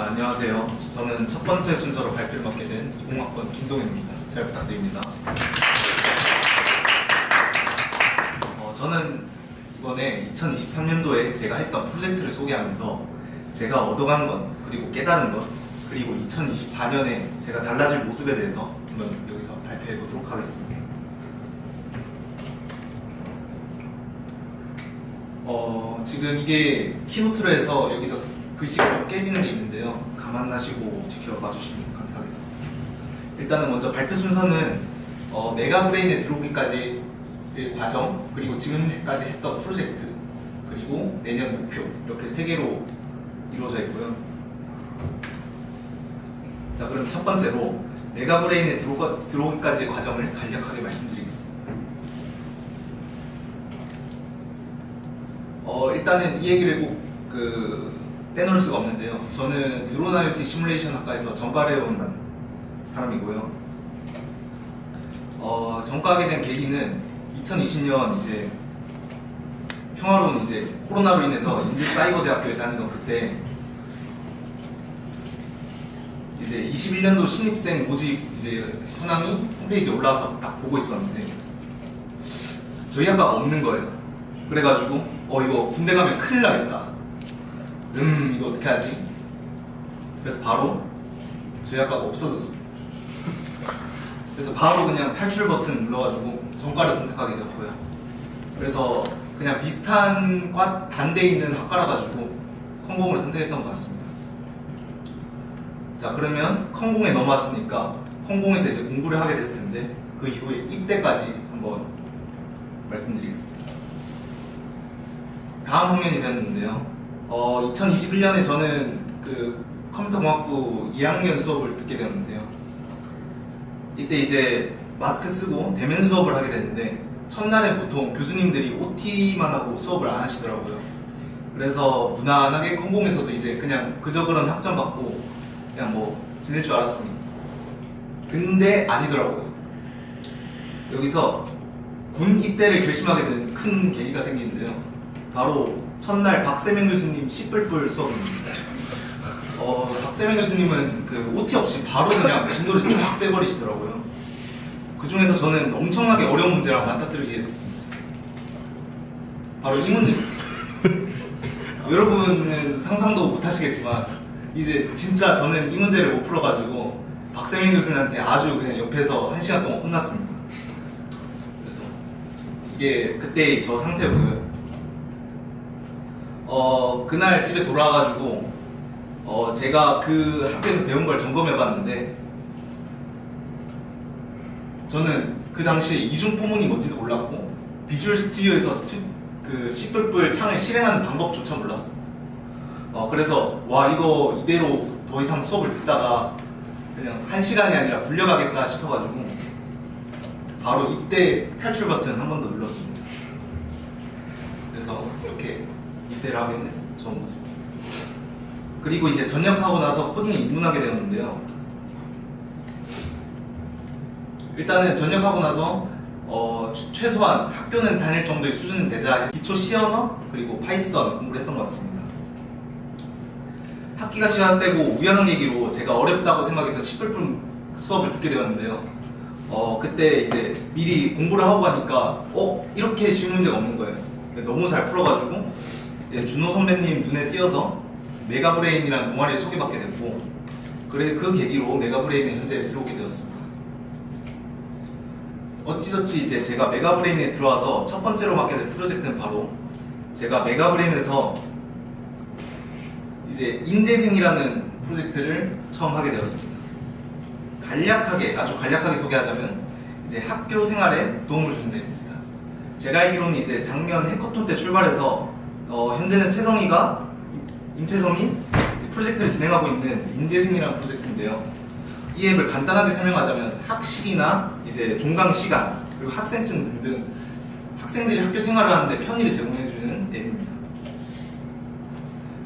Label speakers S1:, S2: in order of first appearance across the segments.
S1: 안녕하세요. 저는 첫 번째 순서로 발표를 맡게 된 20학번 김동현입니다. 잘 부탁드립니다. 저는 이번에 2023년도에 제가 했던 프로젝트를 소개하면서 제가 얻어간 것, 그리고 깨달은 것, 그리고 2024년에 제가 달라질 모습에 대해서 한번 여기서 발표해 보도록 하겠습니다. 지금 이게 키노트로 해서 여기서 글씨가 좀 깨지는 게 있는데요. 감안하시고 지켜봐 주시면 감사하겠습니다. 일단은 먼저 발표 순서는 메가브레인에 들어오기까지의 과정, 그리고 지금까지 했던 프로젝트, 그리고 내년 목표, 이렇게 세 개로 이루어져 있고요. 자, 그럼 첫 번째로 메가브레인에 들어오기까지의 과정을 간략하게 말씀드리겠습니다. 일단은 이 얘기를 꼭 빼놓을 수가 없는데요. 저는 드론 IoT 시뮬레이션 학과에서 전과를 해온 사람이고요. 전과하게 된 계기는 2020년 이제 평화로운 이제 코로나로 인해서 인제사이버대학교에 다니던 그때 이제 21년도 신입생 모집 이제 현황이 홈페이지에 올라와서 딱 보고 있었는데 저희 학과가 없는 거예요. 그래가지고 이거 군대 가면 큰일 나겠다. 이거 어떻게 하지? 그래서 바로 저희 학과가 없어졌습니다. 그래서 바로 그냥 탈출 버튼 눌러가지고 전과를 선택하게 되었고요. 그래서 그냥 비슷한 과 단대에 있는 학과라 가지고 컴공을 선택했던 것 같습니다. 자, 그러면 컴공에 넘어왔으니까 컴공에서 이제 공부를 하게 됐을 텐데 그 이후에 입대까지 한번 말씀드리겠습니다. 다음 학년이 됐는데요. 2021년에 저는 컴퓨터공학부 2학년 수업을 듣게 되었는데요. 이때 이제 마스크 쓰고 대면 수업을 하게 됐는데 첫날에 보통 교수님들이 OT만 하고 수업을 안 하시더라고요. 그래서 무난하게 컴공에서도 이제 그냥 그저 그런 학점 받고 그냥 뭐 지낼 줄 알았습니다. 근데 아니더라고요. 여기서 군 입대를 결심하게 된 큰 계기가 생기는데요. 바로 첫날 박세명 교수님 씨뿔뿔 수업입니다. 박세명 교수님은 OT 없이 바로 그냥 진도를 쫙 빼버리시더라고요. 그 중에서 저는 엄청나게 어려운 문제랑 맞닥뜨리게 됐습니다. 바로 이 문제입니다. 여러분은 상상도 못 하시겠지만 이제 진짜 저는 이 문제를 못 풀어가지고 박세명 교수님한테 아주 그냥 옆에서 1시간 동안 혼났습니다. 그래서 이게 그때 저 상태고요. 그날 집에 돌아와가지고 제가 그 학교에서 배운 걸 점검해봤는데 저는 그 당시에 이중포문이 뭔지도 몰랐고 비주얼 스튜디오에서 씨뿔뿔 창을 실행하는 방법조차 몰랐어요. 그래서 와, 이거 이대로 더 이상 수업을 듣다가 그냥 1시간이 아니라 굴려가겠다 싶어가지고 바로 입대 탈출 버튼 한 번 더 눌렀습니다. 그래서 이렇게 입대를 하게 된 저 모습. 그리고 이제 전역하고 나서 코딩에 입문하게 되었는데요. 일단은 전역하고 나서 최소한 학교는 다닐 정도의 수준은 되자 기초 C언어 그리고 파이썬 공부를 했던 것 같습니다. 학기가 시간대고 우연한 계기로 제가 어렵다고 생각했던 씨뿔뿔 수업을 듣게 되었는데요. 그때 이제 미리 공부를 하고 가니까 이렇게 쉬운 문제가 없는 거예요. 너무 잘 풀어가지고 준호 선배님 눈에 띄어서 메가브레인이라는 동아리를 소개받게 됐고 그 계기로 메가브레인에 현재 들어오게 되었습니다. 어찌저찌 이제 제가 메가브레인에 들어와서 첫 번째로 맡게 된 프로젝트는 바로 제가 메가브레인에서 이제 인재생이라는 프로젝트를 처음 하게 되었습니다. 아주 간략하게 소개하자면 이제 학교 생활에 도움을 주는 일입니다. 제가 알기로는 이제 작년 해커톤 때 출발해서 현재는 임채성이 프로젝트를 진행하고 있는 인재생이라는 프로젝트인데요. 이 앱을 간단하게 설명하자면 학식이나 이제 종강 시간 그리고 학생증 등등 학생들이 학교 생활을 하는데 편의를 제공해주는 앱입니다.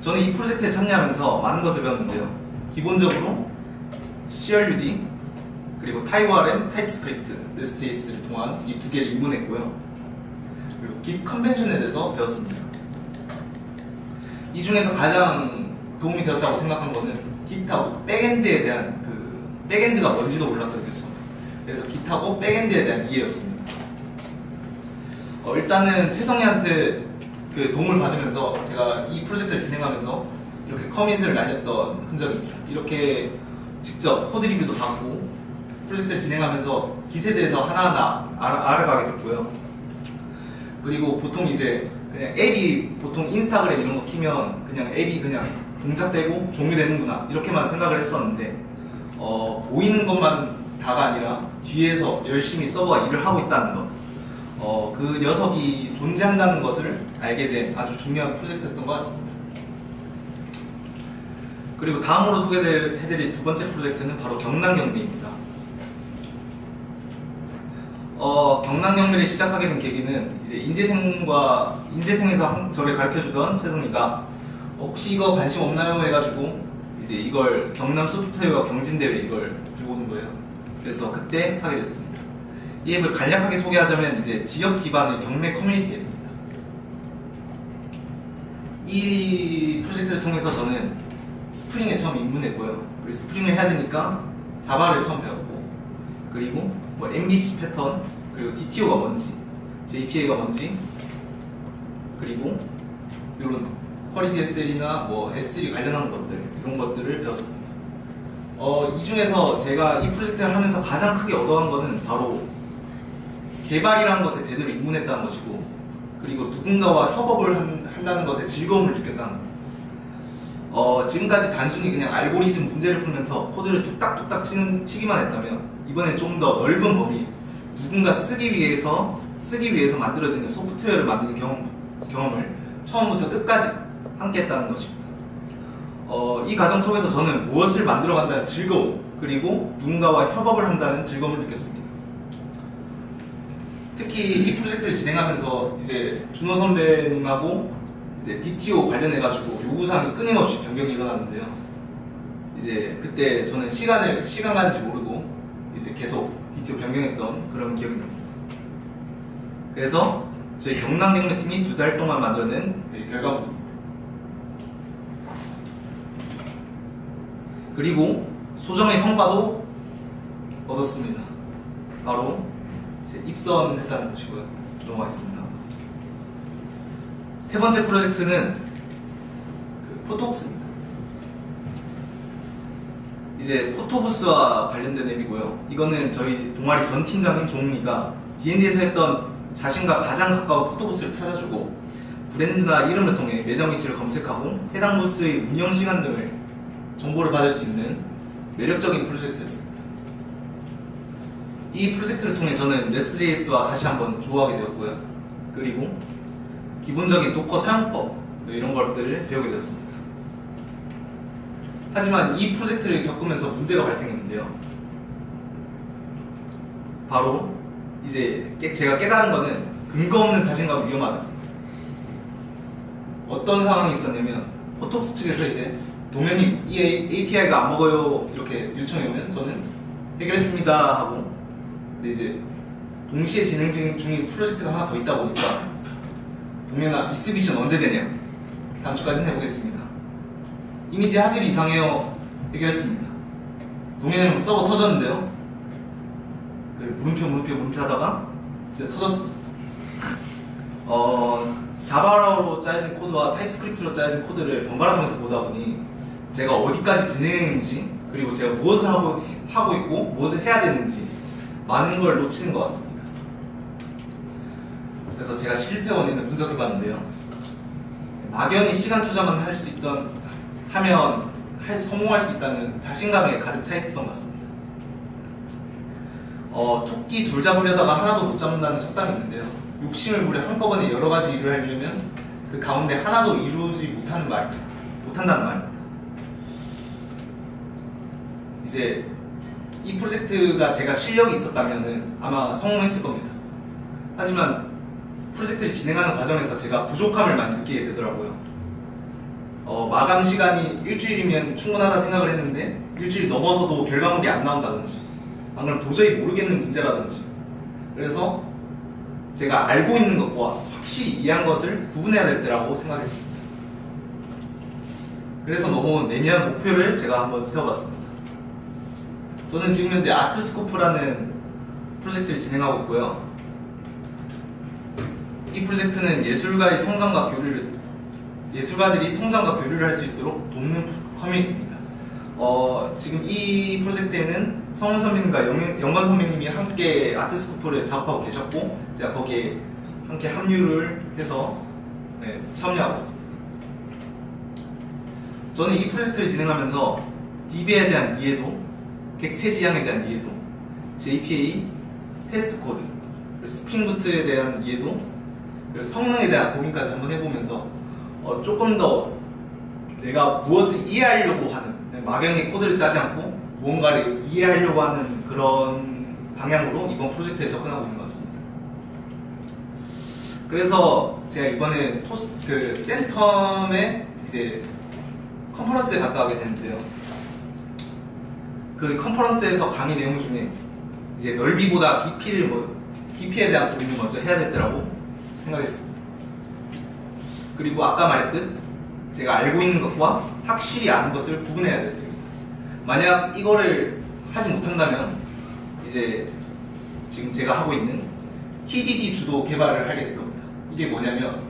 S1: 저는 이 프로젝트에 참여하면서 많은 것을 배웠는데요. 기본적으로 CRUD 그리고 TypeRM, TypeScript, REST.js를 통한 이 두 개를 입문했고요. 그리고 깁 컨벤션에 대해서 배웠습니다. 이 중에서 가장 도움이 되었다고 생각한 거는 Git하고 백엔드에 대한 백엔드가 뭔지도 몰랐거든요. 그래서 Git하고 백엔드에 대한 이해였습니다. 일단은 채성이한테 도움을 받으면서 제가 이 프로젝트를 진행하면서 이렇게 커밋을 날렸던 흔적입니다. 이렇게 직접 코드 리뷰도 받고 프로젝트를 진행하면서 Git에 대해서 하나하나 알아가게 됐고요. 그리고 보통 이제 그냥 앱이 보통 인스타그램 이런 거 키면 그냥 앱이 그냥 동작되고 종료되는구나 이렇게만 생각을 했었는데 보이는 것만 다가 아니라 뒤에서 열심히 서버가 일을 하고 있다는 것, 그 녀석이 존재한다는 것을 알게 된 아주 중요한 프로젝트였던 것 같습니다. 그리고 다음으로 소개해드릴 두 번째 프로젝트는 바로 경남경비입니다. 경남경비를 시작하게 된 계기는 이제 인재생에서 저를 가르쳐주던 채성이가 혹시 이거 관심 없나요? 해가지고 이제 이걸 경남 소프트웨어 경진대회 이걸 들고 오는 거예요. 그래서 그때 하게 됐습니다. 이 앱을 간략하게 소개하자면 이제 지역 기반의 경매 커뮤니티 앱입니다. 이 프로젝트를 통해서 저는 스프링에 처음 입문했고요. 그리고 스프링을 해야 되니까 자바를 처음 배웠고, 그리고 뭐 MVC 패턴, 그리고 DTO가 뭔지, JPA가 뭔지, 그리고 이런 쿼리 DSL이나 뭐 S3 관련한 것들, 이런 것들을 배웠습니다. 이 중에서 제가 이 프로젝트를 하면서 가장 크게 얻어간 거는 바로 개발이라는 것에 제대로 입문했다는 것이고, 그리고 누군가와 협업을 한다는 것에 즐거움을 느꼈다는 것. 지금까지 단순히 그냥 알고리즘 문제를 풀면서 코드를 뚝딱뚝딱 치기만 했다면 이번엔 좀 더 넓은 범위, 누군가 쓰기 위해서 만들어지는 소프트웨어를 만드는 경험을 처음부터 끝까지 함께 했다는 것입니다. 이 과정 속에서 저는 무엇을 만들어간다는 즐거움, 그리고 누군가와 협업을 한다는 즐거움을 느꼈습니다. 특히 이 프로젝트를 진행하면서 이제 준호 선배님하고 이제 DTO 관련해가지고 요구사항이 끊임없이 변경이 일어났는데요. 이제 그때 저는 시간 가는지 모르고 이제 계속 DTO 변경했던 그런 기억이 납니다. 그래서 저희 경남경매팀이 2달 동안 만들어낸 결과물입니다. 그리고 소정의 성과도 얻었습니다. 바로 이제 입선했다는 것이고요. 넘어가겠습니다. 세 번째 프로젝트는 포톡스입니다. 이제 포토부스와 관련된 앱이고요. 이거는 저희 동아리 전 팀장인 종웅이가 D&D에서 했던 자신과 가장 가까운 포토부스를 찾아주고 브랜드나 이름을 통해 매장 위치를 검색하고 해당 부스의 운영 시간 등을 정보를 받을 수 있는 매력적인 프로젝트였습니다. 이 프로젝트를 통해 저는 Nest.js와 다시 한번 조화하게 되었고요. 그리고 기본적인 도커 사용법 이런 것들을 배우게 되었습니다. 하지만 이 프로젝트를 겪으면서 문제가 발생했는데요. 바로 이제 제가 깨달은 거는 근거 없는 자신감은 위험하다. 어떤 상황이 있었냐면 포톡스 측에서 이제 도면이 이 API가 안 먹어요 이렇게 요청이 오면 저는 해결했습니다 하고, 근데 이제 동시에 진행 중인 프로젝트가 하나 더 있다 보니까 동현아 미쓰비시는 언제 되냐, 다음 주까지는 해보겠습니다. 이미지 화질이 이상해요, 해결했습니다. 동현이는 서버 터졌는데요. 물음표 하다가 진짜 터졌습니다. 자바로 짜여진 코드와 타입스크립트로 짜여진 코드를 번갈아가면서 보다 보니 제가 어디까지 진행했는지, 그리고 제가 무엇을 하고 있고 무엇을 해야 되는지 많은 걸 놓치는 것 같습니다. 그래서 제가 실패 원인을 분석해봤는데요. 막연히 시간 투자만 할 수 하면 성공할 수 있다는 자신감에 가득 차 있었던 것 같습니다. 토끼 둘 잡으려다가 하나도 못 잡는다는 속담이 있는데요. 욕심을 부려 한꺼번에 여러 가지 일을 하려면 그 가운데 하나도 이루지 못한다는 말입니다. 이제 이 프로젝트가 제가 실력이 있었다면 아마 성공했을 겁니다. 하지만 프로젝트를 진행하는 과정에서 제가 부족함을 많이 느끼게 되더라고요. 마감 시간이 일주일이면 충분하다 생각을 했는데 일주일이 넘어서도 결과물이 안 나온다든지, 안 그러면 도저히 모르겠는 문제라든지, 그래서 제가 알고 있는 것과 확실히 이해한 것을 구분해야 될 때라고 생각했습니다. 그래서 넘어온 내년 목표를 제가 한번 세워봤습니다. 저는 지금 현재 아트스코프라는 프로젝트를 진행하고 있고요. 이 프로젝트는 예술가들이 성장과 교류를 할 수 있도록 돕는 커뮤니티입니다. 지금 이 프로젝트에는 성훈 선배님과 영건 선배님이 함께 아트스코프를 작업하고 계셨고, 제가 거기에 함께 합류를 해서 참여하고 있습니다. 저는 이 프로젝트를 진행하면서 DB에 대한 이해도, 객체 지향에 대한 이해도, JPA, 테스트 코드, 스프링부트에 대한 이해도, 그리고 성능에 대한 고민까지 한번 해보면서 조금 더 내가 무엇을 이해하려고 하는, 막연히 코드를 짜지 않고 무언가를 이해하려고 하는 그런 방향으로 이번 프로젝트에 접근하고 있는 것 같습니다. 그래서 제가 이번에 센텀에 이제 컨퍼런스에 갔다 오게 됐는데요. 그 컨퍼런스에서 강의 내용 중에 이제 넓이보다 깊이에 대한 고민을 먼저 해야 되더라고 생각했습니다. 그리고 아까 말했듯 제가 알고 있는 것과 확실히 아는 것을 구분해야 돼요. 만약 이거를 하지 못한다면 이제 지금 제가 하고 있는 TDD 주도 개발을 하게 될 겁니다. 이게 뭐냐면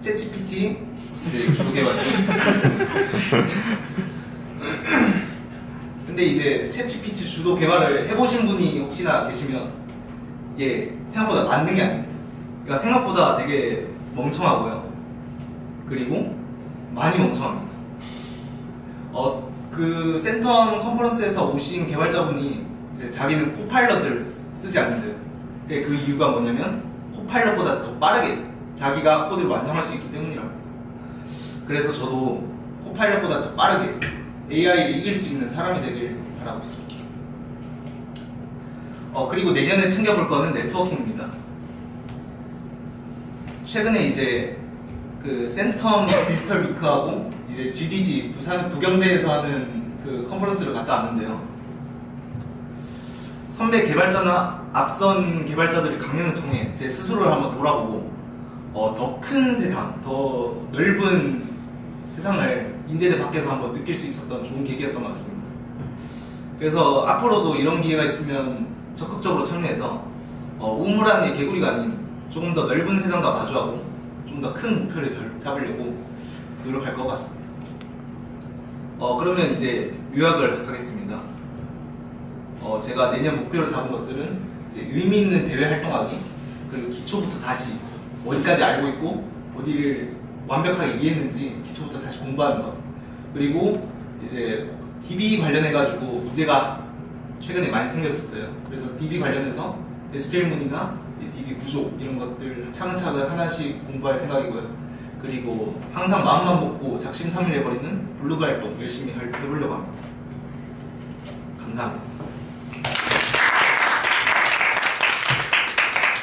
S1: 챗GPT 이제 주도 개발했습니다. 근데 이제 챗GPT 주도 개발을 해보신 분이 혹시나 계시면 이게 생각보다 만든 게 아닙니다. 그러니까 생각보다 되게 멍청하고요. 그리고 많이 멍청합니다. 그 센텀 컨퍼런스에서 오신 개발자분이 이제 자기는 코파일럿을 쓰지 않는데요. 그 이유가 뭐냐면 코파일럿보다 더 빠르게 자기가 코드를 완성할 수 있기 때문이랍니다. 그래서 저도 코파일럿보다 더 빠르게 AI를 이길 수 있는 사람이 되길 바라고 있습니다. 그리고 내년에 챙겨볼 거는 네트워킹입니다. 최근에 이제 그 센텀 디지털 위크하고 이제 GDG 부산 부경대에서 하는 그 컨퍼런스를 갔다 왔는데요. 선배 개발자나 앞선 개발자들의 강연을 통해 제 스스로를 한번 돌아보고 더 큰 세상, 더 넓은 세상을 인제대 밖에서 한번 느낄 수 있었던 좋은 계기였던 것 같습니다. 그래서 앞으로도 이런 기회가 있으면 적극적으로 참여해서 우물안의 개구리가 아닌 조금 더 넓은 세상과 마주하고 좀 더 큰 목표를 잡으려고 노력할 것 같습니다. 그러면 이제 요약을 하겠습니다. 제가 내년 목표로 잡은 것들은 이제 의미 있는 대외 활동하기, 그리고 기초부터 다시 어디까지 알고 있고 어디를 완벽하게 이해했는지 기초부터 다시 공부하는 것, 그리고 이제 DB 관련해가지고 문제가 최근에 많이 생겼었어요. 그래서 DB 관련해서 SQL문이나 DB 구조 이런 것들 차근차근 하나씩 공부할 생각이고요. 그리고 항상 마음만 먹고 작심삼일 해버리는 블로그 활동 열심히 해보려고 합니다.